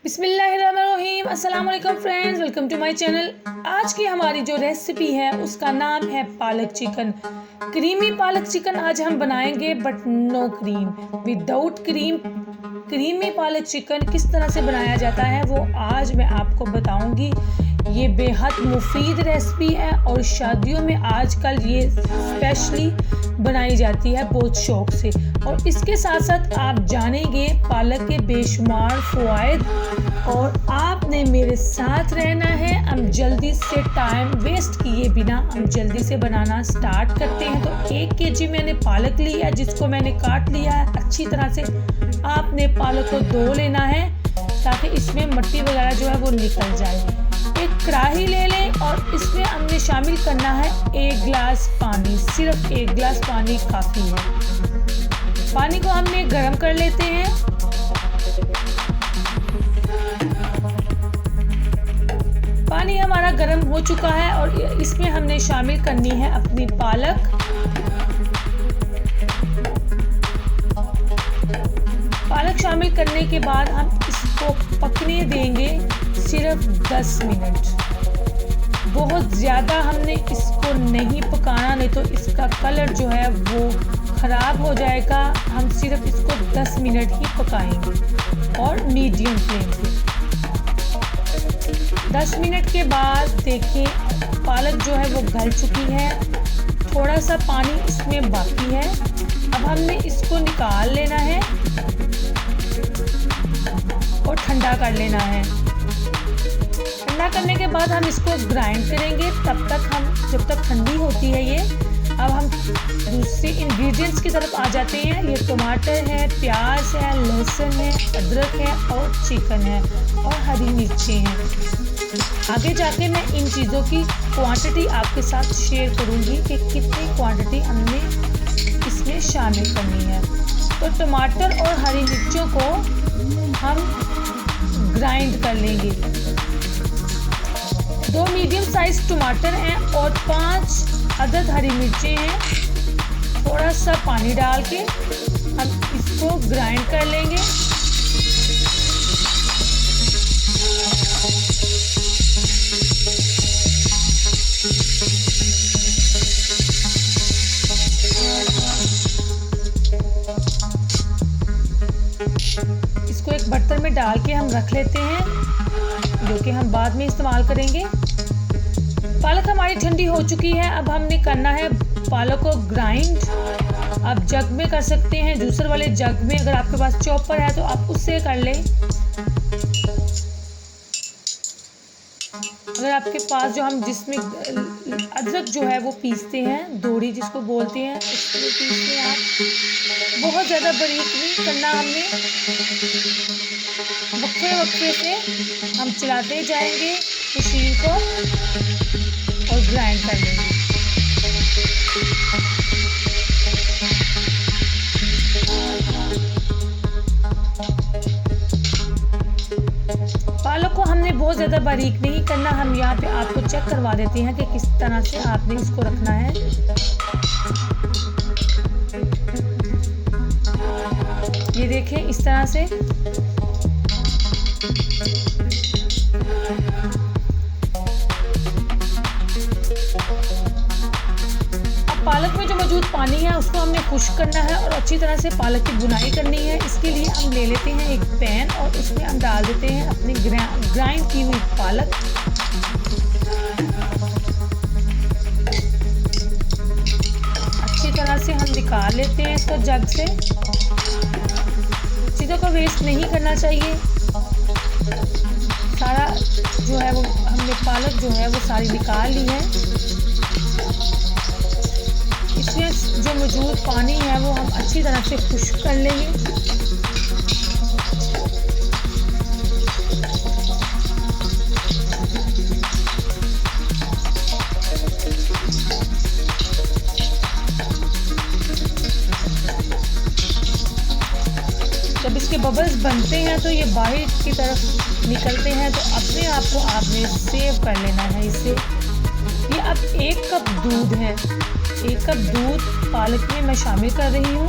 बिस्मिल्लाहिर्रहमानिर्रहीम। अस्सलाम वालेकुम friends, welcome to my channel. आज की हमारी जो रेसिपी है उसका नाम है पालक चिकन। क्रीमी पालक चिकन आज हम बनाएंगे, but no cream, without cream. Creamy पालक चिकन किस तरह से बनाया जाता है वो आज मैं आपको बताऊंगी। ये बेहद मुफीद रेसिपी है और शादियों में आजकल ये स्पेशली बनाई जाती है बहुत शौक से। और इसके साथ साथ आप जानेंगे पालक के बेशुमार फ़वाइद। और आपने मेरे साथ रहना है। हम जल्दी से टाइम वेस्ट किए बिना हम जल्दी से बनाना स्टार्ट करते हैं। तो 1 केजी मैंने पालक ली है, जिसको मैंने काट लिया है अच्छी तरह से। आपने पालक को धो लेना है ताकि इसमें मिट्टी वगैरह जो है वो निकल जाए। एक कढ़ाई ले लें और इसमें हमने शामिल करना है 1 गिलास पानी। सिर्फ 1 गिलास पानी काफ़ी है। पानी को हमने गर्म कर लेते हैं। पानी हमारा गर्म हो चुका है और इसमें हमने शामिल करनी है अपनी पालक। पालक शामिल करने के बाद हम इसको पकने देंगे सिर्फ 10 मिनट। बहुत ज़्यादा हमने इसको नहीं पकाना, नहीं तो इसका कलर जो है वो ख़राब हो जाएगा। हम सिर्फ इसको 10 मिनट ही पकाएंगे और मीडियम फ्लेम पे। 10 मिनट के बाद देखिए पालक जो है वो गल चुकी है। थोड़ा सा पानी इसमें बाकी है। अब हमने इसको निकाल लेना है और ठंडा कर लेना है। ठंडा करने के बाद हम इसको ग्राइंड करेंगे। जब तक ठंडी होती है ये। अब हम दूसरे इंग्रेडिएंट्स की तरफ आ जाते हैं। ये टमाटर है, प्याज है, लहसुन है, अदरक है और चिकन है और हरी मिर्चें हैं। आगे जाके मैं इन चीज़ों की क्वांटिटी आपके साथ शेयर करूंगी कि कितनी क्वांटिटी हमने इसमें शामिल करनी है। तो टमाटर और हरी मिर्चों को हम ग्राइंड कर लेंगे। 2 मीडियम साइज टमाटर हैं और 5 अदद हरी मिर्चें हैं। थोड़ा सा पानी डाल के हम इसको ग्राइंड कर लेंगे। इसको एक बर्तन में डाल के हम रख लेते हैं, जो कि हम बाद में इस्तेमाल करेंगे। पालक हमारी ठंडी हो चुकी है। अब हमने करना है पालक को ग्राइंड। आप जग में कर सकते हैं, जूसर वाले जग में। अगर आपके पास चॉपर है तो आप उससे कर लें। अगर आपके पास जो हम जिसमें अदरक जो है वो पीसते हैं, दोड़ी जिसको बोलते हैं, उसमें पीसते हैं आप। बहुत ज़्यादा बारीक नहीं करना हमने, वक्फे से हम चलाते जाएंगे मशीन को और ग्राइंड कर लेंगे। पालक को हमने बहुत ज़्यादा बारीक नहीं करना। हम यहाँ पे आपको चेक करवा देते हैं कि किस तरह से आपने इसको रखना है। ये देखें इस तरह से। अब पालक में जो मौजूद पानी है उसको हमने खुश्क करना है और अच्छी तरह से पालक की बुनाई करनी है। इसके लिए हम ले लेते हैं एक पैन और उसमें हम डाल देते हैं अपनी ग्राइंड की हुई पालक। अच्छी तरह से हम निकाल लेते हैं इसको जग से। चीज़ों को वेस्ट नहीं करना चाहिए। सारा जो है वो हमने पालक जो है वो सारी निकाल ली है। इसमें जो मौजूद पानी है वो हम अच्छी तरह से खुश्क कर लेंगे। जब इसके बबल्स बनते हैं तो ये बाहर की तरफ निकलते हैं, तो अपने आप को आपने सेव कर लेना है इसे। ये अब 1 कप दूध है। 1 कप दूध पालक में मैं शामिल कर रही हूँ।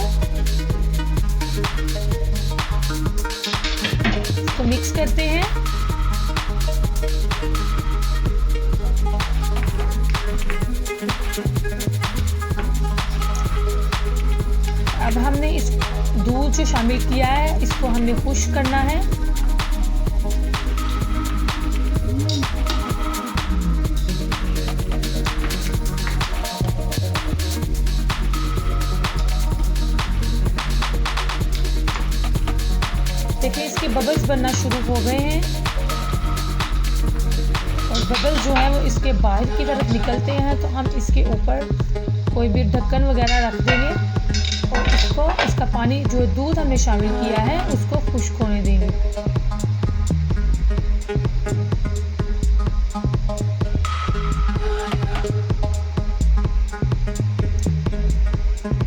इसको मिक्स करते हैं। अब हमने इस दूध जो शामिल किया है इसको हमने खुश्क करना है। देखिए इसके बबल्स बनना शुरू हो गए हैं और बबल जो है वो इसके बाहर की तरफ निकलते हैं, तो हम इसके ऊपर कोई भी ढक्कन वगैरह रख देंगे और इसका पानी जो दूध हमने शामिल किया है उसको खुश्क होने देंगे।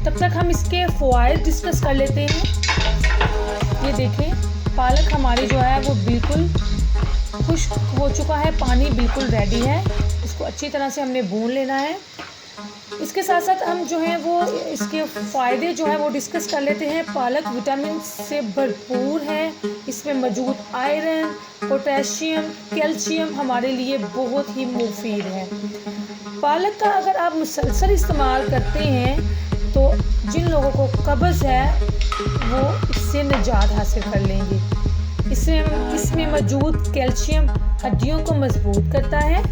तब तक हम इसके फ़वाइद डिस्कस कर लेते हैं। ये देखें पालक हमारी जो है वो बिल्कुल खुश्क हो चुका है, पानी बिल्कुल रेडी है। इसको अच्छी तरह से हमने भून लेना है। इसके साथ साथ हम जो है वो इसके फ़ायदे जो है वो डिस्कस कर लेते हैं। पालक विटामिन से भरपूर है, इसमें मौजूद आयरन, पोटेशियम, कैल्शियम हमारे लिए बहुत ही मुफीद है। पालक का अगर आप मुसलसल इस्तेमाल करते हैं तो जिन लोगों को कब्ज़ है वो इससे निजात हासिल कर लेंगे। इसमें मौजूद कैल्शियम हड्डियों को मजबूत करता है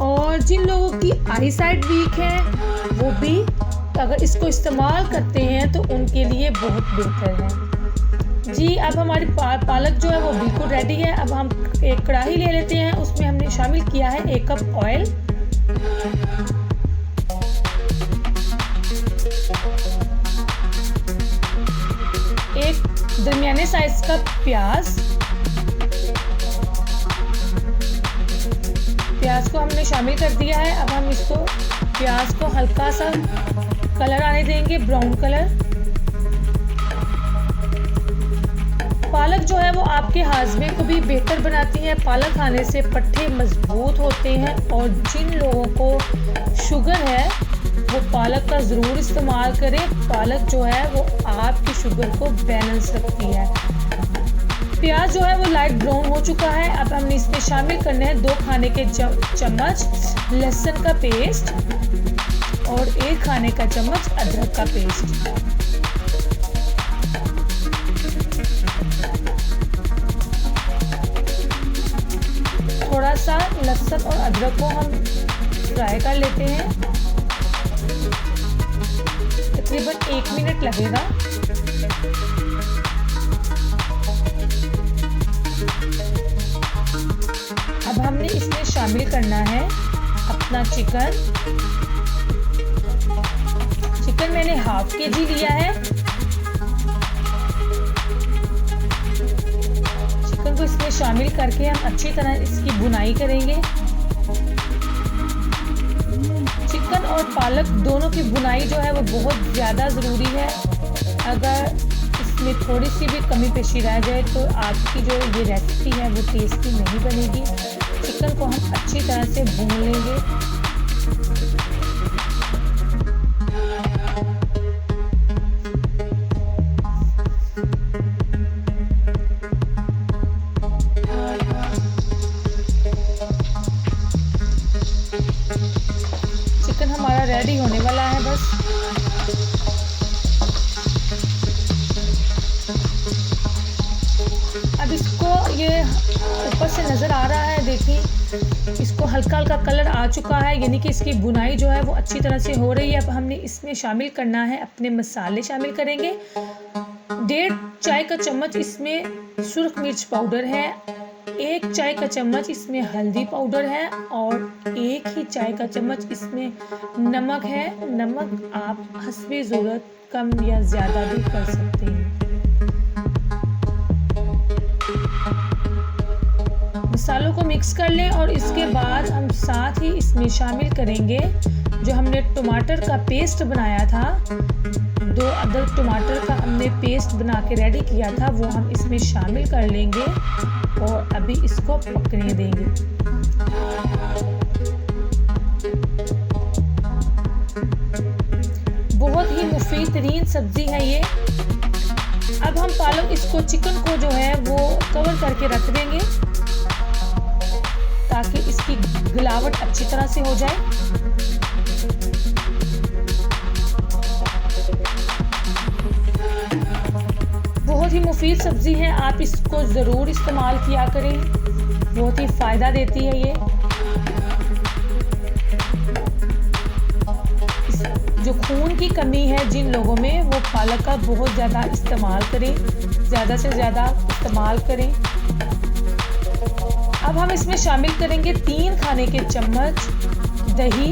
और जिन लोगों की आई साइट वीक है वो भी अगर इसको इस्तेमाल करते हैं तो उनके लिए बहुत बेहतर है। जी अब हमारी पालक जो है वो बिल्कुल रेडी है। अब हम एक कढ़ाई ले लेते हैं, उसमें हमने शामिल किया है 1 कप ऑयल, एक दरमियाने साइज का प्याज को हमने शामिल कर दिया है। अब हम इसको प्याज को हल्का सा कलर आने देंगे, ब्राउन कलर। पालक जो है वो आपके हाजमे को भी बेहतर बनाती है। पालक खाने से पट्टे मजबूत होते हैं और जिन लोगों को शुगर है वो पालक का ज़रूर इस्तेमाल करें। पालक जो है वो आपकी शुगर को बैलेंस रखती है। प्याज जो है वो लाइट ब्राउन हो चुका है। अब हमने इसमें शामिल करने हैं 2 खाने के चम्मच लहसुन का पेस्ट और 1 खाने का चम्मच अदरक का पेस्ट। थोड़ा सा लहसुन और अदरक को हम फ्राई कर लेते हैं, तकरीबन 1 मिनट लगेगा। अब हमने इसमें शामिल करना है अपना चिकन मैंने ½ kg लिया है। चिकन को इसमें शामिल करके हम अच्छी तरह इसकी भुनाई करेंगे। चिकन और पालक दोनों की भुनाई जो है वो बहुत ज़्यादा ज़रूरी है। अगर इसमें थोड़ी सी भी कमी पेशी रह जाए तो आपकी जो ये रेसिपी है वो टेस्टी नहीं बनेगी। चिकन को हम अच्छी तरह से भून लेंगे। चिकन हमारा रेडी होने वाला है बस। अब इसको ये ऊपर से नज़र आ रहा है, देखिए इसको हल्का हल्का कलर आ चुका है, यानी कि इसकी भुनाई जो है वो अच्छी तरह से हो रही है। अब हमने इसमें शामिल करना है अपने मसाले शामिल करेंगे। 1.5 चाय का चम्मच इसमें सुर्ख मिर्च पाउडर है, 1 चाय का चम्मच इसमें हल्दी पाउडर है और 1 ही चाय का चम्मच इसमें नमक है। नमक आप हस्बे ज़रूरत कम या ज़्यादा भी कर सकते हैं। मसालों को मिक्स कर लें और इसके बाद हम साथ ही इसमें शामिल करेंगे जो हमने टमाटर का पेस्ट बनाया था। 2 अदद टमाटर का हमने पेस्ट बना के रेडी किया था, वो हम इसमें शामिल कर लेंगे और अभी इसको पकने देंगे। बहुत ही मुफीद तरीन सब्जी है ये। अब हम पालक इसको चिकन को जो है वो मिलावट अच्छी तरह से हो जाए। बहुत ही मुफीद सब्ज़ी है, आप इसको ज़रूर इस्तेमाल किया करें, बहुत ही फ़ायदा देती है ये। जो खून की कमी है जिन लोगों में, वो पालक का बहुत ज़्यादा इस्तेमाल करें, ज़्यादा से ज़्यादा इस्तेमाल करें। अब हम इसमें शामिल करेंगे 3 खाने के चम्मच दही,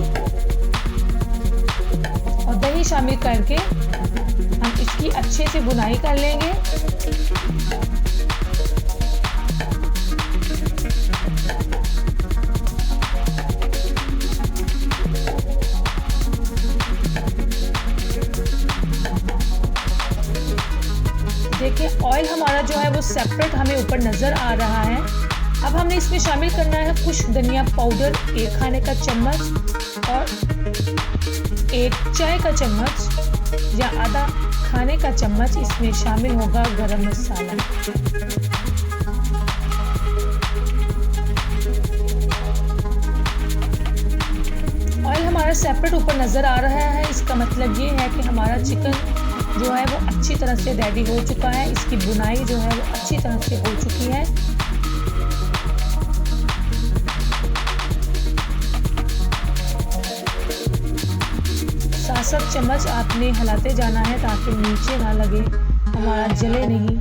और दही शामिल करके हम इसकी अच्छे से बुनाई कर लेंगे। देखिए ऑयल हमारा जो है वो सेपरेट हमें ऊपर नज़र आ रहा है। अब हमने इसमें शामिल करना है खुश्क धनिया पाउडर 1 खाने का चम्मच, और 1 चाय का चम्मच या आधा खाने का चम्मच इसमें शामिल होगा गरम मसाला। ऑयल हमारा सेपरेट ऊपर नज़र आ रहा है, इसका मतलब ये है कि हमारा चिकन जो है वो अच्छी तरह से रेडी हो चुका है, इसकी बुनाई जो है वो अच्छी तरह से हो चुकी है। सात चम्मच आपने हिलाते जाना है ताकि नीचे ना लगे, हमारा जले नहीं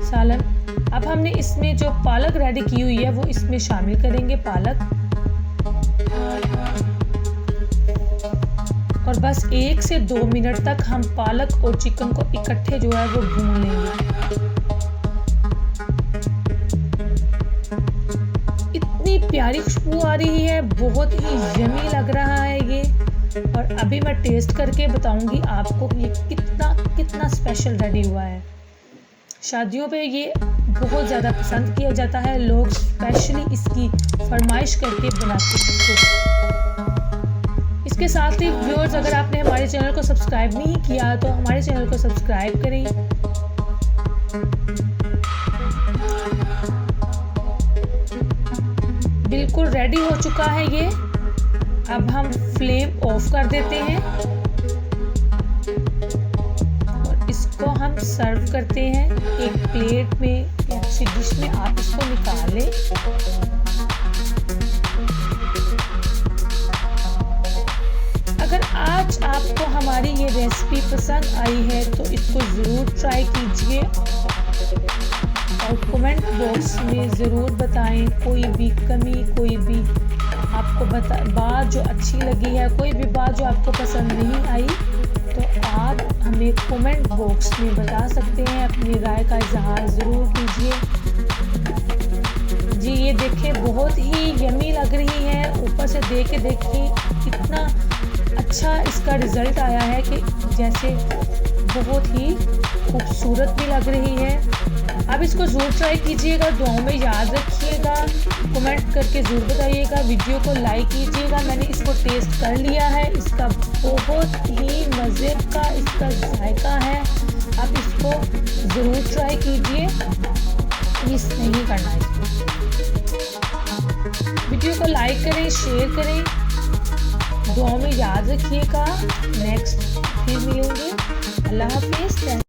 सालन। अब हमने इसमें जो पालक रेडी की हुई है वो इसमें शामिल करेंगे, पालक, और बस 1 से 2 मिनट तक हम पालक और चिकन को इकट्ठे जो है वो भून लेंगे। इतनी प्यारी खुशबू आ रही है, बहुत ही यम्मी लग रहा है ये, और अभी मैं टेस्ट करके बताऊंगी आपको ये कितना स्पेशल रेडी हुआ है। शादियों पे ये बहुत ज़्यादा पसंद किया जाता है, लोग स्पेशली इसकी फरमाइश करके बनाते हैं। इसके साथ ही व्यूअर्स, अगर आपने हमारे चैनल को सब्सक्राइब नहीं किया तो हमारे चैनल को सब्सक्राइब करें। बिल्कुल रेडी हो चुका है ये। अब हम फ्लेम ऑफ कर देते हैं और इसको हम सर्व करते हैं एक प्लेट में या किसी डिश में। आप इसको निकाल लें। अगर आज आपको हमारी ये रेसिपी पसंद आई है तो इसको ज़रूर ट्राई कीजिए और कमेंट बॉक्स में ज़रूर बताएं कोई भी कमी, कोई भी आपको बात जो अच्छी लगी है, कोई भी बात जो आपको पसंद नहीं आई, तो आप हमें कमेंट बॉक्स में बता सकते हैं। अपनी राय का इजहार ज़रूर कीजिए। जी ये देखें, बहुत ही यम्मी लग रही है। ऊपर से देख के देखिए कितना अच्छा इसका रिज़ल्ट आया है कि जैसे बहुत ही खूबसूरत भी लग रही है। अब इसको ज़रूर ट्राई कीजिएगा, दुआओं में याद रखिएगा, कमेंट करके ज़रूर बताइएगा, वीडियो को लाइक कीजिएगा। मैंने इसको टेस्ट कर लिया है, इसका बहुत ही मज़े का इसका जायका है। आप इसको ज़रूर ट्राई कीजिए, मिस नहीं करना इसको। वीडियो को लाइक करें, शेयर करें, दुआओं में याद रखिएगा। नेक्स्ट फिर मिलेंगे। अल्लाह हाफिज़।